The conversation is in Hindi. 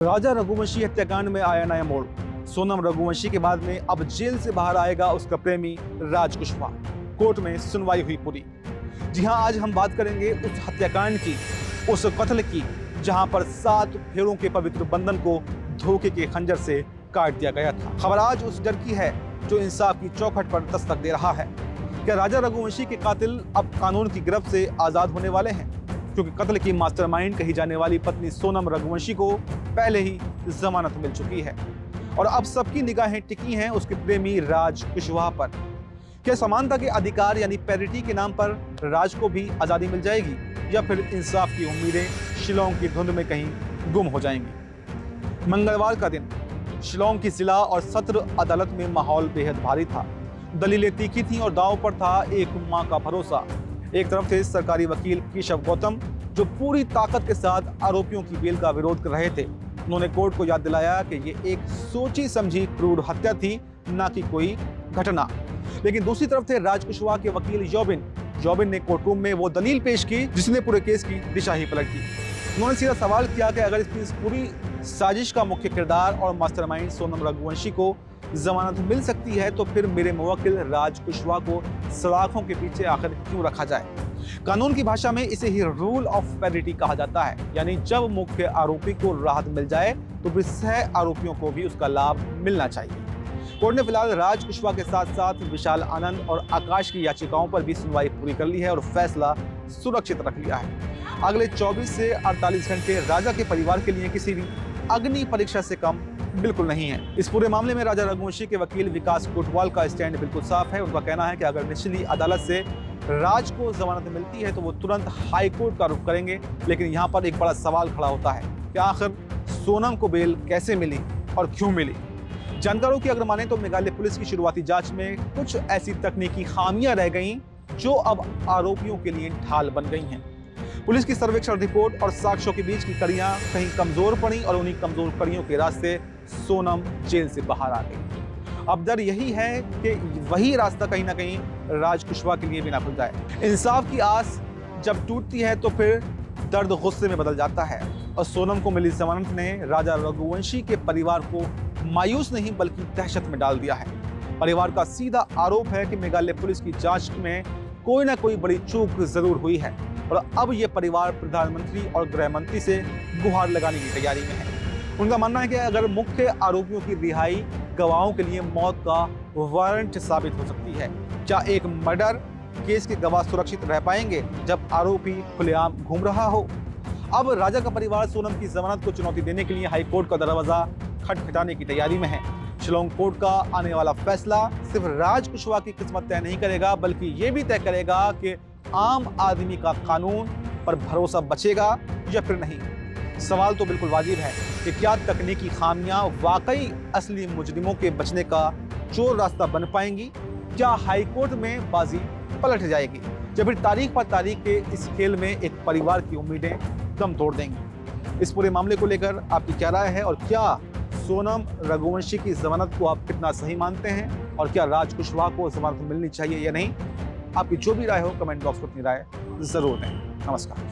राजा रघुवंशी हत्याकांड में आया नया मोड़। सोनम रघुवंशी के बाद में अब जेल से बाहर आएगा उसका प्रेमी राज कुशवाहा। कोर्ट में सुनवाई हुई पूरी। जी हां, आज हम बात करेंगे उस हत्याकांड की, उस कत्ल की, जहां पर 7 फेरों के पवित्र बंधन को धोखे के खंजर से काट दिया गया था। खबर आज उस डर की है जो इंसाफ की चौखट पर दस्तक दे रहा है। क्या राजा रघुवंशी के कातिल अब कानून की गिरफ्त से आजाद होने वाले हैं? क्योंकि कत्ल की मास्टरमाइंड कही जाने वाली पत्नी सोनम रघुवंशी को पहले ही जमानत मिल चुकी है और अब सबकी निगाहें टिकी हैं उसके प्रेमी राज कुशवाहा पर। क्या समानता के अधिकार यानी पैरिटी के नाम पर राज को भी आजादी मिल जाएगी या फिर इंसाफ की उम्मीदें शिलोंग की धुंध में कहीं गुम हो जाएंगी? मंगलवार का दिन शिलोंग की जिला और सत्र अदालत में माहौल बेहद भारी था। दलीलें तीखी थीं और दांव पर था एक मां का भरोसा। एक तरफ थे सरकारी वकील केशव गौतम जो पूरी ताकत के साथ आरोपियों की बेल का विरोध कर रहे थे। उन्होंने कोर्ट को याद दिलाया कि ये एक सोची समझी क्रूर हत्या थी, ना कि कोई घटना। लेकिन दूसरी तरफ थे राज कुशवाहा के वकील योबिन ने कोर्ट रूम में वो दलील पेश की जिसने पूरे केस की दिशा ही पलट दी। उन्होंने सीधा सवाल किया कि अगर इसकी पूरी साजिश का मुख्य किरदार और मास्टरमाइंड सोनम रघुवंशी को जमानत मिल सकती है तो फिर मेरे मुवक्किल राज कुशवाहा को सलाखों के पीछे आखिर क्यों रखा जाए? कानून की भाषा में इसे ही रूल ऑफ पैरिटी कहा जाता है, यानी जब मुख्य आरोपी को राहत मिल जाए तो फिर सह आरोपियों को भी उसका लाभ मिलना चाहिए। कोर्ट ने फिलहाल राज कुशवाहा के साथ साथ विशाल आनंद और आकाश की याचिकाओं पर भी सुनवाई पूरी कर ली है और फैसला सुरक्षित रख लिया है। अगले 24 से 48 घंटे राजा के परिवार के लिए किसी भी अग्नि परीक्षा से कम बिल्कुल नहीं है। इस पूरे मामले में राजा रघुवंशी के वकील विकास कोटवाल का स्टैंड बिल्कुल साफ है। उनका कहना है कि अगर निचली अदालत से राज को जमानत मिलती है तो वो तुरंत हाई कोर्ट का रुख करेंगे। लेकिन यहाँ पर एक बड़ा सवाल खड़ा होता है कि आखिर सोनम को बेल कैसे मिली और क्यों मिली? जानकारों की अगर माने तो मेघालय पुलिस की शुरुआती जांच में कुछ ऐसी तकनीकी खामियां रह गईं जो अब आरोपियों के लिए ढाल बन गई हैं। पुलिस की सर्वेक्षण रिपोर्ट और साक्ष्यों के बीच की कड़ियां कहीं कमजोर पड़ी और उन्हीं कमजोर कड़ियों के रास्ते सोनम जेल से बाहर आ गई। अब डर यही है कि वही रास्ता कहीं ना कहीं राज कुशवाहा के लिए भी ना खुल जाए। इंसाफ की आस जब टूटती है तो फिर दर्द गुस्से में बदल जाता है और सोनम को मिली जमानत ने राजा रघुवंशी के परिवार को मायूस नहीं बल्कि दहशत में डाल दिया है। परिवार का सीधा आरोप है कि मेघालय पुलिस की जांच में कोई ना कोई बड़ी चूक जरूर हुई है और अब ये परिवार प्रधानमंत्री और गृह मंत्री से गुहार लगाने की तैयारी में है। उनका मानना है कि अगर मुख्य आरोपियों की रिहाई गवाहों के लिए मौत का वारंट साबित हो सकती है। क्या एक मर्डर केस के गवाह सुरक्षित रह पाएंगे जब आरोपी खुलेआम घूम रहा हो? अब राजा का परिवार सोनम की जमानत को चुनौती देने के लिए हाई कोर्ट का दरवाजा खटखटाने की तैयारी में है। शिलोंग कोर्ट का आने वाला फैसला सिर्फ राज कुशवाहा की किस्मत तय नहीं करेगा बल्कि ये भी तय करेगा कि आम आदमी का कानून पर भरोसा बचेगा या फिर नहीं। सवाल तो बिल्कुल वाजिब है कि क्या तकनीकी खामियां वाकई असली मुजरिमों के बचने का चोर रास्ता बन पाएंगी? क्या हाई कोर्ट में बाजी पलट जाएगी या फिर तारीख पर तारीख के इस खेल में एक परिवार की उम्मीदें दम तोड़ देंगी? इस पूरे मामले को लेकर आपकी क्या राय है और क्या सोनम रघुवंशी की जमानत को आप कितना सही मानते हैं और क्या राज कुशवाहा को जमानत मिलनी चाहिए या नहीं? आपकी जो भी राय हो कमेंट बॉक्स में अपनी राय जरूर दें। नमस्कार।